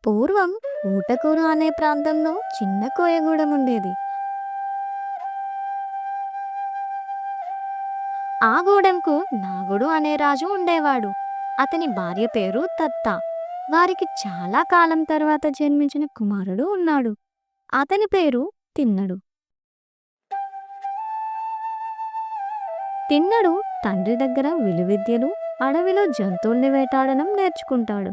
పూర్వం ఊటకూరు అనే ప్రాంతంలో చిన్న కోయగూడెం ఉండేది. ఆ గూడెంకు నాగుడు అనే రాజు ఉండేవాడు. అతని భార్య పేరు తత్త. వారికి చాలా కాలం తర్వాత జన్మించిన కుమారుడు ఉన్నాడు. అతని పేరు తిన్నడు. తిన్నడు తండ్రి దగ్గర విలువిద్యలు, అడవిలో జంతువుల్ని వేటాడడం నేర్చుకుంటాడు.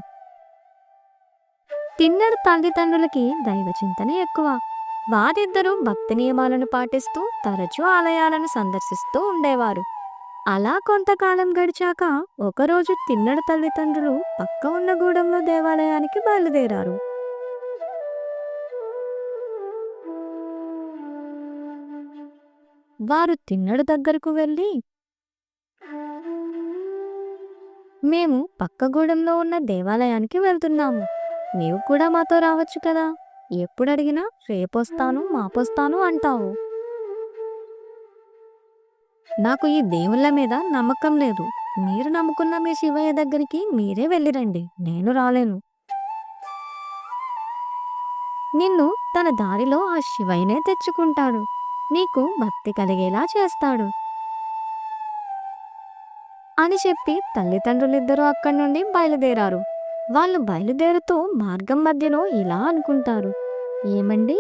తిన్నడు తల్లిదండ్రులకి దైవచింతన ఎక్కువ. వారిద్దరూ భక్తి నియమాలను పాటిస్తూ తరచూ ఆలయాలను సందర్శిస్తూ ఉండేవారు. అలా కొంతకాలం గడిచాక ఒకరోజు తిన్నడు తల్లిదండ్రులు పక్క ఉన్న గూడెంలో దేవాలయానికి బయలుదేరారు. వారు తిన్నడు దగ్గరకు వెళ్ళి, మేము పక్క గూడెంలో ఉన్న దేవాలయానికి వెళ్తున్నాము. నీవు కూడా మాతో రావచ్చు కదా. ఎప్పుడు అడిగినా రేపొస్తాను మాపొస్తాను అంటావు. నాకు ఈ దేవుళ్ళ మీద నమ్మకం లేదు. మీరు నమ్ముకున్న మీ శివయ్య దగ్గరికి మీరే వెళ్ళిరండి, నేను రాలేను. నిన్ను తన దారిలో ఆ శివయ్యనే తెచ్చుకుంటాడు. నీకు భక్తి కలిగేలా చేస్తాడు అని చెప్పి తల్లిదండ్రులిద్దరూ అక్కడి నుండి బయలుదేరారు. వాళ్ళు బయలుదేరుతూ మార్గం మధ్యలో ఇలా అనుకుంటారు, ఏమండి,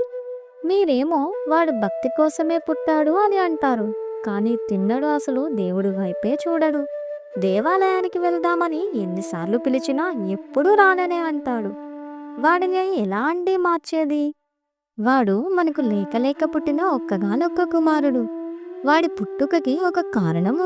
మీరేమో వాడు భక్తి కోసమే పుట్టాడు అని అంటారు. కానీ తిన్నడు అసలు దేవుడి వైపే చూడడు. దేవాలయానికి వెళ్దామని ఎన్నిసార్లు పిలిచినా ఎప్పుడూ రాననే అంటాడు. వాడిని ఎలా అండి మార్చేది? వాడు మనకు లేక లేక పుట్టిన ఒక్కగానొక్క కుమారుడు. వాడి పుట్టుకకి ఒక కారణం